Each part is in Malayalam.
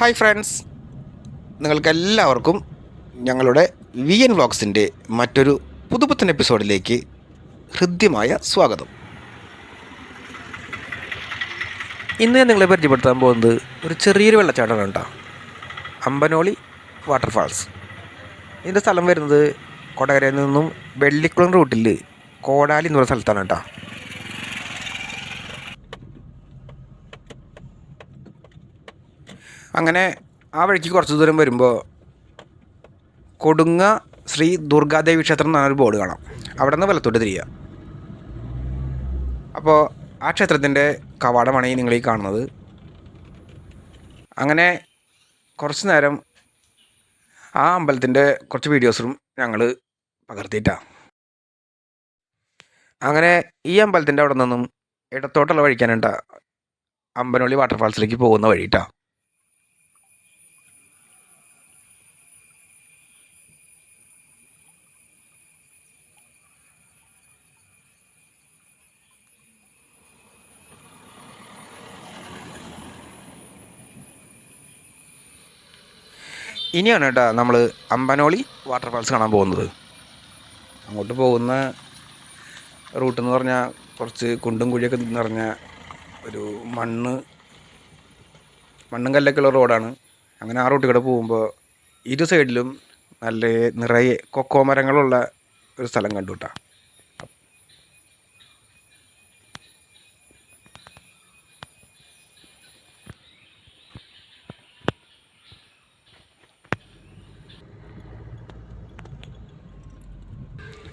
ഹായ് ഫ്രണ്ട്സ്, നിങ്ങൾക്കെല്ലാവർക്കും ഞങ്ങളുടെ വി എൻ വ്ളോഗ്സിൻ്റെ മറ്റൊരു പുതുപുത്തൻ എപ്പിസോഡിലേക്ക് ഹൃദ്യമായ സ്വാഗതം. ഇന്ന് ഞാൻ നിങ്ങളെ പരിചയപ്പെടുത്താൻ പോകുന്നത് ഒരു ചെറിയൊരു വെള്ളച്ചാട്ടമാണ് കേട്ടോ. അമ്പനോളി വാട്ടർഫാൾസ്. ഇതിൻ്റെ സ്ഥലം വരുന്നത് കൊടകരയിൽ നിന്നും വെള്ളിക്കുളം റൂട്ടിൽ കോടാലി എന്ന് പറയുന്ന സ്ഥലത്താണ് കേട്ടോ. അങ്ങനെ ആ വഴിക്ക് കുറച്ച് ദൂരം വരുമ്പോൾ കൊടുങ്ങ ശ്രീ ദുർഗാദേവി ക്ഷേത്രം എന്നൊരു ബോർഡ് കാണാം. അവിടെ നിന്ന് വലത്തോട്ട് തിരിയുക. അപ്പോൾ ആ ക്ഷേത്രത്തിൻ്റെ കവാടമാണ് ഈ നിങ്ങൾ ഈ കാണുന്നത്. അങ്ങനെ കുറച്ച് നേരം ആ അമ്പലത്തിൻ്റെ കുറച്ച് വീഡിയോസും ഞങ്ങൾ പകർത്തിയിട്ടാണ്. അങ്ങനെ ഈ അമ്പലത്തിൻ്റെ അവിടെ നിന്നും ഇടത്തോട്ടുള്ള വഴിക്കാനുണ്ട അമ്പനോളി വാട്ടർഫാൾസിലേക്ക് പോകുന്ന വഴിയിട്ടാണ്. ഇനിയാണ് കേട്ടോ നമ്മൾ അമ്പനോളി വാട്ടർഫാൾസ് കാണാൻ പോകുന്നത്. അങ്ങോട്ട് പോകുന്ന റൂട്ടെന്ന് പറഞ്ഞാൽ കുറച്ച് കുണ്ടും കുഴിയൊക്കെ നിറഞ്ഞ ഒരു മണ്ണും കല്ലൊക്കെയുള്ള റോഡാണ്. അങ്ങനെ ആ റൂട്ടിൽ കൂടെ പോകുമ്പോൾ ഇരു സൈഡിലും നല്ല നിറയെ കൊക്കോ മരങ്ങളുള്ള ഒരു സ്ഥലം കണ്ടു കേട്ടോ.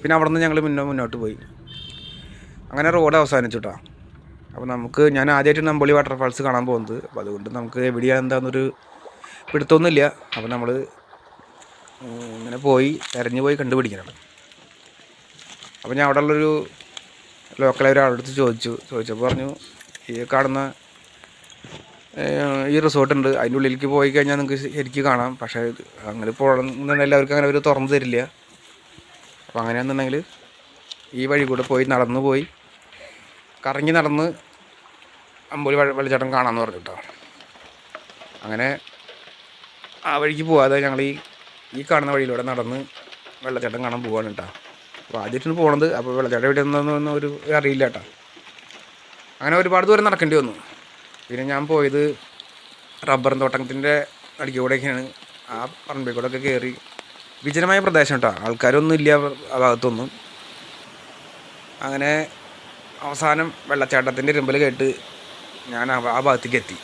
പിന്നെ അവിടെ നിന്ന് ഞങ്ങൾ മുന്നോട്ട് പോയി. അങ്ങനെ റോഡ് അവസാനിച്ചു കേട്ടോ. അപ്പോൾ ഞാൻ ആദ്യമായിട്ട് അമ്പളി വാട്ടർഫാൾസ് കാണാൻ പോകുന്നത്. അപ്പോൾ അതുകൊണ്ട് നമുക്ക് എവിടെയാണ് എന്താണെന്നൊരു പിടുത്തമൊന്നുമില്ല. അപ്പോൾ നമ്മൾ ഇങ്ങനെ തിരഞ്ഞു പോയി കണ്ടുപിടിക്കണം. അപ്പോൾ ഞാൻ അവിടെ ഉള്ളൊരു ലോക്കലായ ഒരാളടുത്ത് ചോദിച്ചപ്പോൾ പറഞ്ഞു, ഈ കാണുന്ന ഈ റിസോർട്ടുണ്ട്, അതിൻ്റെ ഉള്ളിലേക്ക് പോയി കഴിഞ്ഞാൽ നിങ്ങൾക്ക് ശരിക്കും കാണാം. പക്ഷേ അങ്ങനെ പോകണമെന്നുണ്ടെങ്കിൽ എല്ലാവർക്കും അങ്ങനെ അവർ തുറന്നു തരില്ല. അപ്പോൾ അങ്ങനെയാണെന്നുണ്ടെങ്കിൽ ഈ വഴി കൂടെ കറങ്ങി നടന്ന് അമ്പലി വെള്ളച്ചാട്ടം കാണാമെന്ന് പറഞ്ഞു കേട്ടോ. അങ്ങനെ ആ വഴിക്ക് പോകാതെ ഞങ്ങൾ ഈ കാണുന്ന വഴിയിലൂടെ നടന്ന് വെള്ളച്ചാട്ടം കാണാൻ പോവാണ് കേട്ടോ. അപ്പോൾ ആദ്യമായിട്ടാണ് പോണത്. അപ്പോൾ വെള്ളച്ചാട്ടം എവിടെ നിന്നൊന്നും ഒരു അറിയില്ല കേട്ടോ. അങ്ങനെ ഒരുപാട് ദൂരം നടക്കേണ്ടി വന്നു. പിന്നെ ഞാൻ പോയത് റബ്ബർ തോട്ടത്തിൻ്റെ അടിക്കൂടെയൊക്കെയാണ്. ആ പറമ്പിൽ കൂടെയൊക്കെ കയറി വിജനമായ പ്രദേശം കേട്ടോ, ആൾക്കാരൊന്നും ഇല്ല ആ ഭാഗത്തൊന്നും. അങ്ങനെ അവസാനം വെള്ളച്ചാട്ടത്തിൻ്റെ ഇരുമ്പൽ കേട്ട് ഞാൻ ആ ഭാഗത്തേക്ക് എത്തി.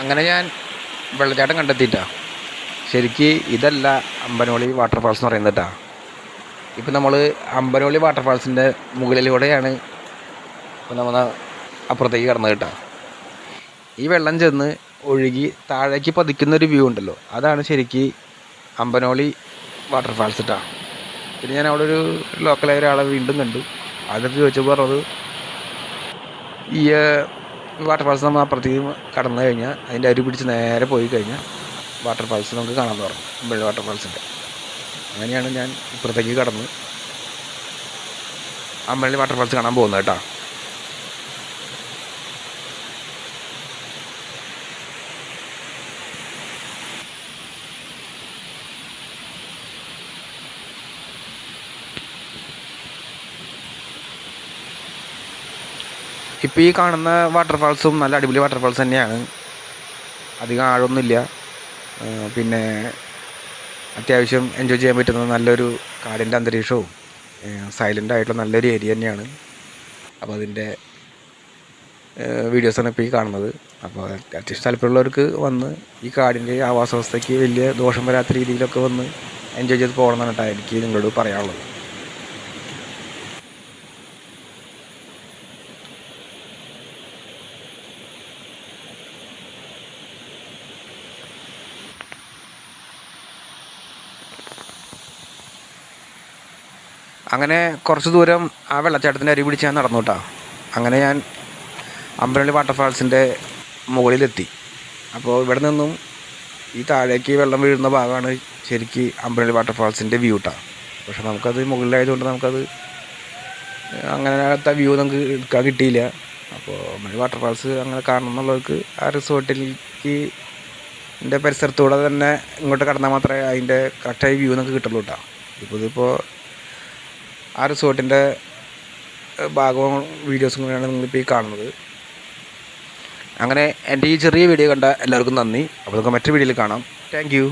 അങ്ങനെ ഞാൻ വെള്ളച്ചാട്ടം കണ്ടെത്തിയിട്ടാണ്. ശരിക്ക് ഇതല്ല അമ്പനോളി വാട്ടർഫാൾസ് എന്ന് പറയുന്നത് കേട്ടോ. ഇപ്പം നമ്മൾ അമ്പനോളി വാട്ടർഫാൾസിൻ്റെ മുകളിലൂടെയാണ് ഇപ്പം നമ്മൾ അപ്പുറത്തേക്ക് കടന്നത് കേട്ടോ. ഈ വെള്ളം ചെന്ന് ഒഴുകി താഴേക്ക് പതിക്കുന്നൊരു വ്യൂ ഉണ്ടല്ലോ, അതാണ് ശരിക്ക് അമ്പനോളി വാട്ടർഫാൾസ് കേട്ടോ. പിന്നെ ഞാൻ അവിടെ ഒരു ലോക്കലായ ഒരാളെ വീണ്ടും കണ്ടു. അതൊക്കെ ചോദിച്ചപ്പോൾ പറഞ്ഞത്, ഈ വാട്ടർഫാൾസ് നമ്മൾ അപ്പുറത്തേക്ക് കടന്നു കഴിഞ്ഞാൽ അതിൻ്റെ അരി പിടിച്ച് നേരെ പോയി കഴിഞ്ഞാൽ വാട്ടർഫാൾസ് നമുക്ക് കാണാമെന്ന് പറഞ്ഞു, അമ്പഴി വാട്ടർഫാൾസിൻ്റെ. അങ്ങനെയാണ് ഞാൻ ഇപ്പുറത്തേക്ക് കടന്ന് അമ്പഴി വാട്ടർഫാൾസ് കാണാൻ പോകുന്നത് കേട്ടോ. ഇപ്പോൾ ഈ കാണുന്ന വാട്ടർഫാൾസും നല്ല അടിപൊളി വാട്ടർഫാൾസ് തന്നെയാണ്. അധികം ആഴമൊന്നുമില്ല. പിന്നെ അത്യാവശ്യം എൻജോയ് ചെയ്യാൻ പറ്റുന്ന നല്ലൊരു കാടിൻ്റെ അന്തരീക്ഷവും സൈലൻ്റ് ആയിട്ടുള്ള നല്ലൊരു ഏരിയ തന്നെയാണ്. അപ്പോൾ അതിൻ്റെ വീഡിയോസാണ് ഇപ്പോൾ ഈ കാണുന്നത്. അപ്പോൾ അത്യാവശ്യം താല്പര്യമുള്ളവർക്ക് വന്ന് ഈ കാടിൻ്റെ ആവാസവ്യവസ്ഥയ്ക്ക് വലിയ ദോഷം വരാത്ത രീതിയിലൊക്കെ വന്ന് എൻജോയ് ചെയ്ത് പോകണമെന്നാണ് കേട്ടോ എനിക്ക് നിങ്ങളോട് പറയാനുള്ളത്. അങ്ങനെ കുറച്ച് ദൂരം ആ വെള്ളച്ചാട്ടത്തിൻ്റെ അരി പിടിച്ച് ഞാൻ നടന്നു കേട്ടോ. അങ്ങനെ ഞാൻ അമ്പനോളി വാട്ടർഫാൾസിൻ്റെ മുകളിലെത്തി. അപ്പോൾ ഇവിടെ നിന്നും ഈ താഴേക്ക് വെള്ളം വീഴുന്ന ഭാഗമാണ് ശരിക്ക് അമ്പനോളി വാട്ടർഫാൾസിൻ്റെ വ്യൂ കേട്ടോ. പക്ഷെ നമുക്കത് മുകളിലായതുകൊണ്ട് നമുക്കത് അങ്ങനത്തെ വ്യൂ നമുക്ക് എടുക്കാൻ കിട്ടിയില്ല. അപ്പോൾ അമ്പനോളി വാട്ടർഫാൾസ് അങ്ങനെ കാണണം എന്നുള്ളവർക്ക് ആ റിസോർട്ടിലേക്ക് എൻ്റെ പരിസരത്തൂടെ തന്നെ ഇങ്ങോട്ട് കടന്നാൽ മാത്രമേ അതിൻ്റെ കറക്റ്റായ വ്യൂ നമുക്ക് കിട്ടുള്ളൂ കേട്ടോ. ഇതിപ്പോൾ ആ റിസോർട്ടിൻ്റെ ഭാഗവും വീഡിയോസും കൂടെയാണ് നിങ്ങളിപ്പോൾ ഈ കാണുന്നത്. അങ്ങനെ എൻ്റെ ഈ ചെറിയ വീഡിയോ കണ്ട എല്ലാവർക്കും നന്ദി. അപ്പോൾ നമുക്ക് മറ്റൊരു വീഡിയോയിൽ കാണാം. Thank you.